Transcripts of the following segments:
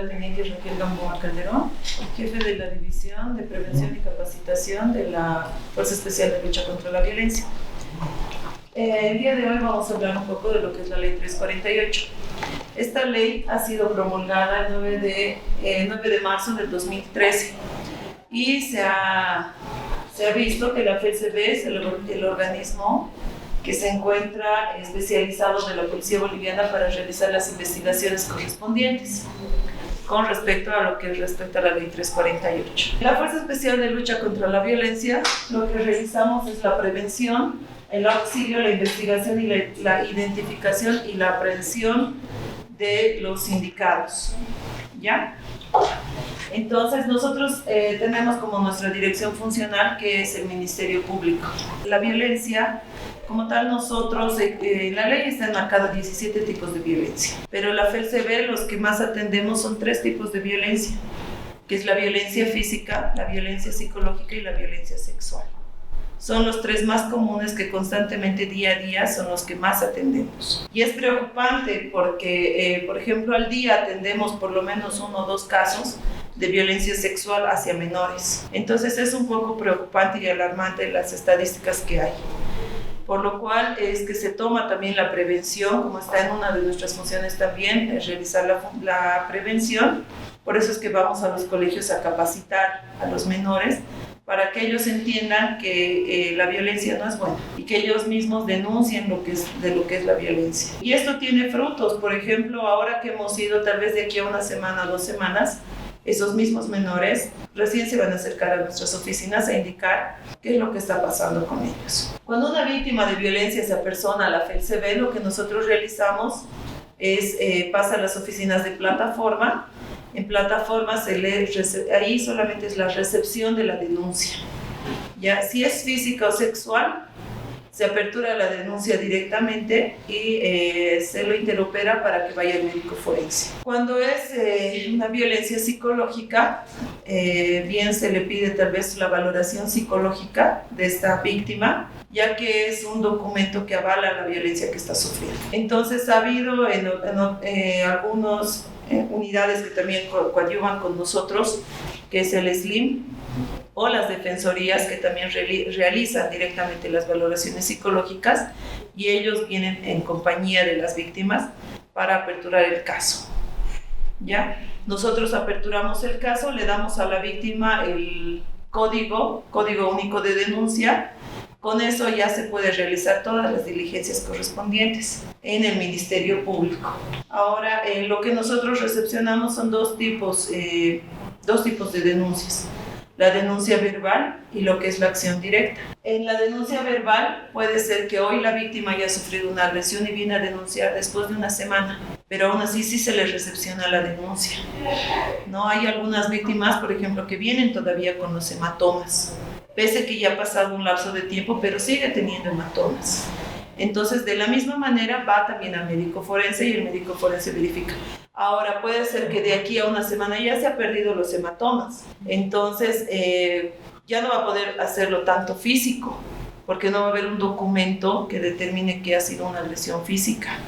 la teniente Raquel Gamboa Calderón, jefe de la División de Prevención y Capacitación de la Fuerza Especial de Lucha contra la Violencia. El día de hoy vamos a hablar un poco de lo que es la Ley 348. Esta ley ha sido promulgada el 9 de marzo del 2013 y se ha visto que la FELCB es el organismo que se encuentra especializado de la Policía Boliviana para realizar las investigaciones correspondientes con respecto a lo que respecta a la Ley 348. La Fuerza Especial de Lucha contra la Violencia, lo que realizamos es la prevención, el auxilio, la investigación y la identificación y la aprehensión de los indicados, ¿ya? Entonces nosotros tenemos como nuestra dirección funcional que es el Ministerio Público. La violencia, como tal, nosotros, la ley está enmarcada 17 tipos de violencia, pero la FELCB los que más atendemos son 3 tipos de violencia, que es la violencia física, la violencia psicológica y la violencia sexual. Son los 3 más comunes que constantemente día a día son los que más atendemos. Y es preocupante porque, por ejemplo, al día atendemos por lo menos 1 o 2 casos de violencia sexual hacia menores. Entonces es un poco preocupante y alarmante las estadísticas que hay. Por lo cual es que se toma también la prevención, como está en una de nuestras funciones también, es realizar la prevención. Por eso es que vamos a los colegios a capacitar a los menores para que ellos entiendan que la violencia no es buena y que ellos mismos denuncien lo que es la violencia. Y esto tiene frutos. Por ejemplo, ahora que hemos ido tal vez de aquí a 1 semana, 2 semanas, esos mismos menores recién se van a acercar a nuestras oficinas a indicar qué es lo que está pasando con ellos. Cuando una víctima de violencia se apersona a la FELCB, lo que nosotros realizamos es pasa a las oficinas de plataforma. En plataforma ahí solamente es la recepción de la denuncia. Ya, si es física o sexual, se apertura la denuncia directamente y se lo interopera para que vaya el médico forense. Cuando es una violencia psicológica, bien se le pide tal vez la valoración psicológica de esta víctima, ya que es un documento que avala la violencia que está sufriendo. Entonces ha habido algunas unidades que también coadyuvan con nosotros, que es el SLIM, o las defensorías que también realizan directamente las valoraciones psicológicas y ellos vienen en compañía de las víctimas para aperturar el caso. ¿Ya? Nosotros aperturamos el caso, le damos a la víctima el código único de denuncia. Con eso ya se puede realizar todas las diligencias correspondientes en el Ministerio Público. Ahora, lo que nosotros recepcionamos son dos tipos de denuncias. La denuncia verbal y lo que es la acción directa. En la denuncia verbal puede ser que hoy la víctima haya sufrido una agresión y viene a denunciar después de 1 semana, pero aún así sí se le recepciona la denuncia. No hay algunas víctimas, por ejemplo, que vienen todavía con los hematomas, pese que ya ha pasado un lapso de tiempo, pero sigue teniendo hematomas. Entonces, de la misma manera va también al médico forense y el médico forense verifica. Ahora, puede ser que de aquí a 1 semana ya se ha perdido los hematomas. Entonces, ya no va a poder hacerlo tanto físico, porque no va a haber un documento que determine que ha sido una agresión física.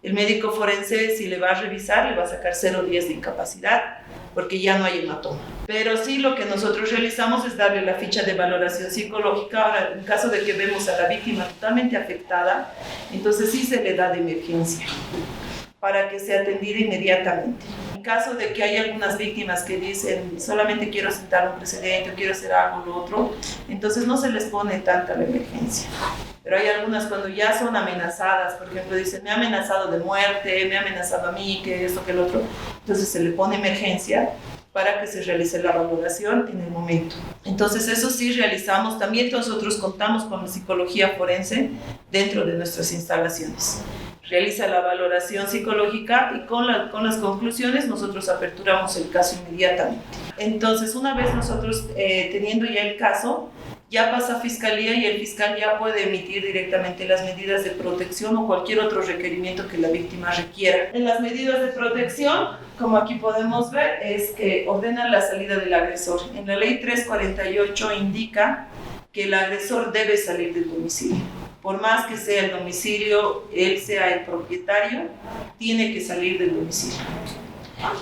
El médico forense, si le va a revisar, le va a sacar 0 días de incapacidad, porque ya no hay hematoma. Pero sí, lo que nosotros realizamos es darle la ficha de valoración psicológica. Ahora, en caso de que vemos a la víctima totalmente afectada, entonces sí se le da de emergencia para que sea atendida inmediatamente. En caso de que hay algunas víctimas que dicen solamente quiero sentar un precedente o quiero hacer algo lo otro, entonces no se les pone tanta la emergencia. Pero hay algunas cuando ya son amenazadas, por ejemplo, dicen me ha amenazado de muerte, me ha amenazado a mí, que esto, que el otro, entonces se le pone emergencia para que se realice la valoración en el momento. Entonces eso sí realizamos, también nosotros contamos con la psicología forense dentro de nuestras instalaciones. Realiza la valoración psicológica y con las conclusiones nosotros aperturamos el caso inmediatamente. Entonces, una vez nosotros teniendo ya el caso, ya pasa a Fiscalía y el fiscal ya puede emitir directamente las medidas de protección o cualquier otro requerimiento que la víctima requiera. En las medidas de protección, como aquí podemos ver, es que ordenan la salida del agresor. En la ley 348 indica que el agresor debe salir del domicilio. Por más que sea el domicilio, él sea el propietario, tiene que salir del domicilio.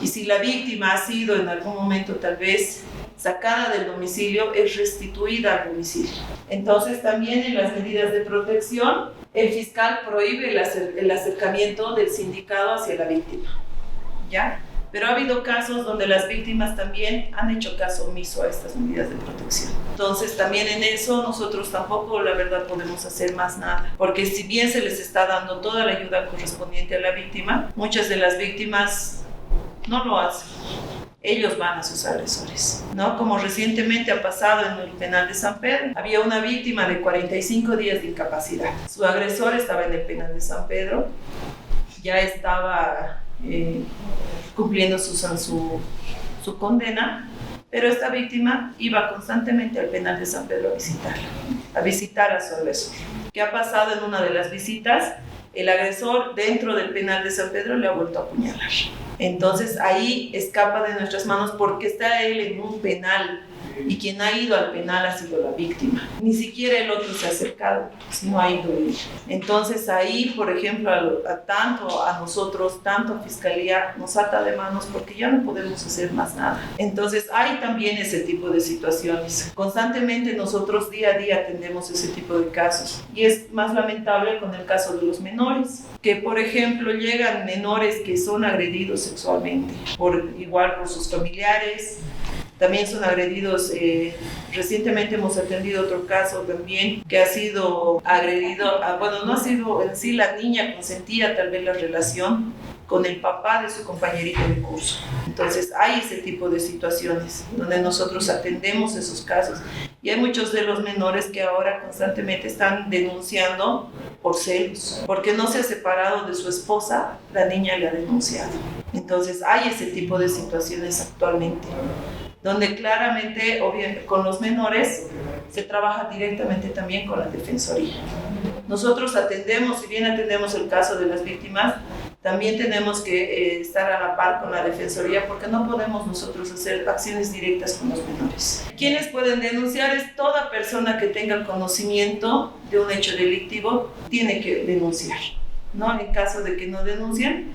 Y si la víctima ha sido en algún momento tal vez sacada del domicilio, es restituida al domicilio. Entonces también en las medidas de protección, el fiscal prohíbe el acercamiento del sindicado hacia la víctima, ¿ya? Pero ha habido casos donde las víctimas también han hecho caso omiso a estas medidas de protección. Entonces también en eso nosotros tampoco, la verdad, podemos hacer más nada. Porque si bien se les está dando toda la ayuda correspondiente a la víctima, muchas de las víctimas no lo hacen. Ellos van a sus agresores, ¿no? Como recientemente ha pasado en el penal de San Pedro. Había una víctima de 45 días de incapacidad. Su agresor estaba en el penal de San Pedro, ya estaba cumpliendo su condena, pero esta víctima iba constantemente al penal de San Pedro a visitar a su agresor. ¿Qué ha pasado en una de las visitas? El agresor dentro del penal de San Pedro le ha vuelto a apuñalar. Entonces ahí escapa de nuestras manos porque está él en un penal y quien ha ido al penal ha sido la víctima. Ni siquiera el otro se ha acercado, sino ha ido él. Entonces ahí, por ejemplo, tanto a nosotros, tanto a Fiscalía, nos ata de manos porque ya no podemos hacer más nada. Entonces hay también ese tipo de situaciones. Constantemente nosotros día a día atendemos ese tipo de casos. Y es más lamentable con el caso de los menores, que por ejemplo llegan menores que son agredidos sexualmente, igual por sus familiares. También son agredidos, recientemente hemos atendido otro caso también que ha sido agredido, bueno, no ha sido en sí la niña consentía tal vez la relación con el papá de su compañerito de curso. Entonces hay ese tipo de situaciones donde nosotros atendemos esos casos y hay muchos de los menores que ahora constantemente están denunciando por celos, porque no se ha separado de su esposa, la niña le ha denunciado. Entonces hay ese tipo de situaciones actualmente, donde claramente, obviamente, con los menores se trabaja directamente también con la Defensoría. Nosotros atendemos, si bien atendemos el caso de las víctimas, también tenemos que estar a la par con la Defensoría porque no podemos nosotros hacer acciones directas con los menores. Quienes pueden denunciar es toda persona que tenga conocimiento de un hecho delictivo, tiene que denunciar, ¿no? En caso de que no denuncien,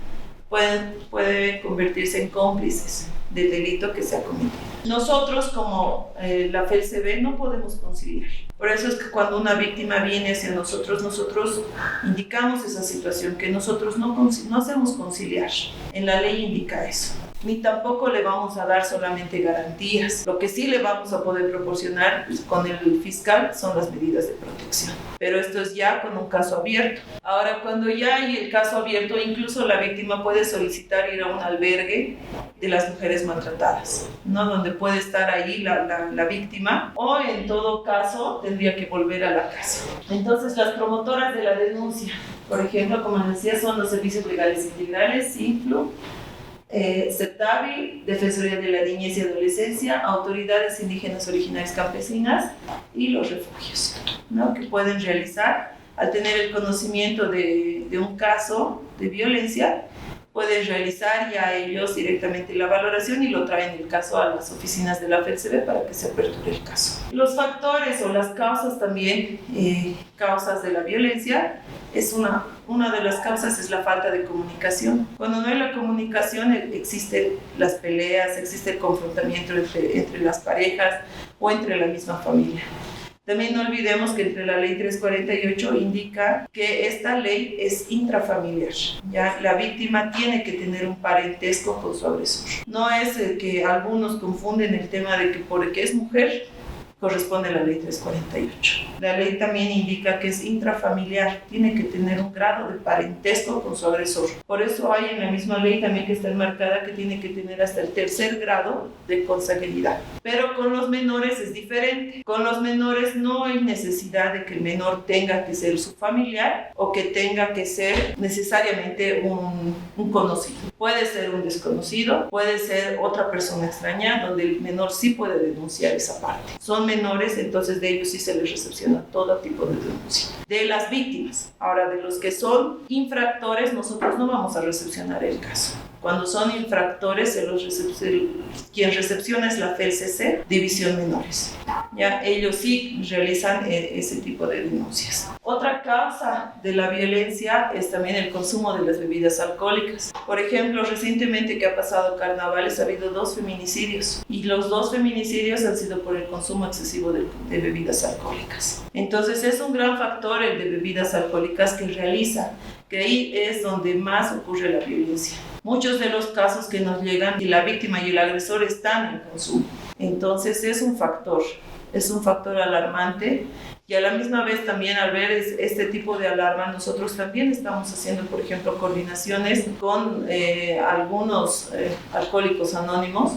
pueden convertirse en cómplices del delito que se ha cometido. Nosotros como la FELCB no podemos conciliar. Por eso es que cuando una víctima viene hacia nosotros indicamos esa situación, que nosotros no hacemos conciliar. En la ley indica eso. Ni tampoco le vamos a dar solamente garantías. Lo que sí le vamos a poder proporcionar con el fiscal son las medidas de protección. Pero esto es ya con un caso abierto. Ahora, cuando ya hay el caso abierto, incluso la víctima puede solicitar ir a un albergue de las mujeres maltratadas, ¿no? Donde puede estar ahí la víctima, o en todo caso tendría que volver a la casa. Entonces, las promotoras de la denuncia, por ejemplo, como les decía, son los servicios legales integrales, CINFLU, CEPTAVI, Defensoría de la Niñez y Adolescencia, autoridades indígenas originarias campesinas y los refugios, ¿no? Que pueden realizar al tener el conocimiento de un caso de violencia. Pueden realizar ya ellos directamente la valoración y lo traen el caso a las oficinas de la FELCB para que se aperture el caso. Los factores o las causas también, causas de la violencia, una de las causas es la falta de comunicación. Cuando no hay la comunicación existen las peleas, existe el confrontamiento entre las parejas o entre la misma familia. También no olvidemos que entre la ley 348 indica que esta ley es intrafamiliar. Ya la víctima tiene que tener un parentesco con su agresor. No es que algunos confunden el tema de que porque es mujer corresponde a la ley 348. La ley también indica que es intrafamiliar, tiene que tener un grado de parentesco con su agresor. Por eso hay en la misma ley también que está enmarcada que tiene que tener hasta el 3er grado de consanguinidad. Pero con los menores es diferente. Con los menores no hay necesidad de que el menor tenga que ser su familiar o que tenga que ser necesariamente un conocido. Puede ser un desconocido, puede ser otra persona extraña, donde el menor sí puede denunciar esa parte. Son menores, entonces de ellos sí se les recepciona todo tipo de denuncia. De las víctimas, ahora de los que son infractores, nosotros no vamos a recepcionar el caso. Cuando son infractores, quien recepciona es la FELCC, División Menores. ya ellos sí realizan ese tipo de denuncias. Otra causa de la violencia es también el consumo de las bebidas alcohólicas. Por ejemplo, recientemente que ha pasado carnavales ha habido 2 feminicidios y los 2 feminicidios han sido por el consumo excesivo de bebidas alcohólicas. Entonces es un gran factor el de bebidas alcohólicas que realiza, que ahí es donde más ocurre la violencia. Muchos de los casos que nos llegan y la víctima y el agresor están en consumo. Entonces es un factor alarmante. Y a la misma vez también al ver este tipo de alarma, nosotros también estamos haciendo, por ejemplo, coordinaciones con algunos alcohólicos anónimos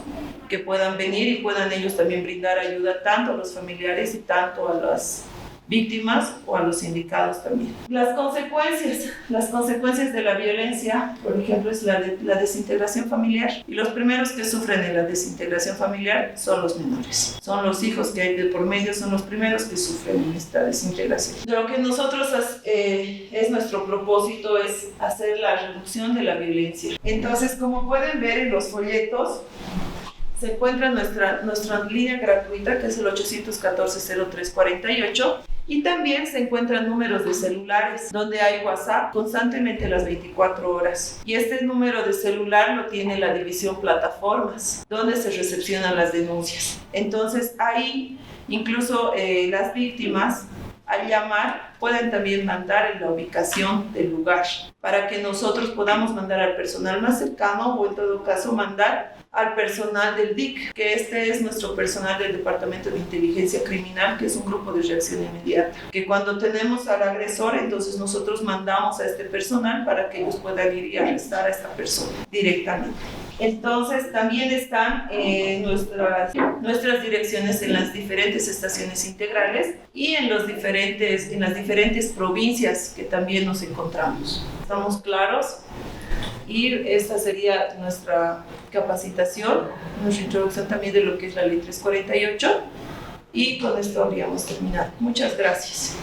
que puedan venir y puedan ellos también brindar ayuda tanto a los familiares y tanto a las víctimas o a los sindicados también. Las consecuencias de la violencia, por ejemplo, es la desintegración familiar. Y los primeros que sufren de la desintegración familiar son los menores. Son los hijos que hay de por medio, son los primeros que sufren en esta desintegración. Lo que nosotros es nuestro propósito es hacer la reducción de la violencia. Entonces, como pueden ver en los folletos, se encuentra nuestra línea gratuita, que es el 814-0348, y también se encuentran números de celulares, donde hay WhatsApp constantemente las 24 horas. Y este número de celular lo tiene la división plataformas, donde se recepcionan las denuncias. Entonces ahí incluso las víctimas, al llamar, pueden también mandar en la ubicación del lugar, para que nosotros podamos mandar al personal más cercano o en todo caso mandar al personal del DIC, que este es nuestro personal del Departamento de Inteligencia Criminal, que es un grupo de reacción inmediata, que cuando tenemos al agresor, entonces nosotros mandamos a este personal para que ellos puedan ir y arrestar a esta persona directamente. Entonces también están nuestras direcciones en las diferentes estaciones integrales y en las diferentes provincias que también nos encontramos. ¿Estamos claros? Y esta sería nuestra capacitación, nuestra introducción también de lo que es la Ley 348, y con esto habríamos terminado. Muchas gracias.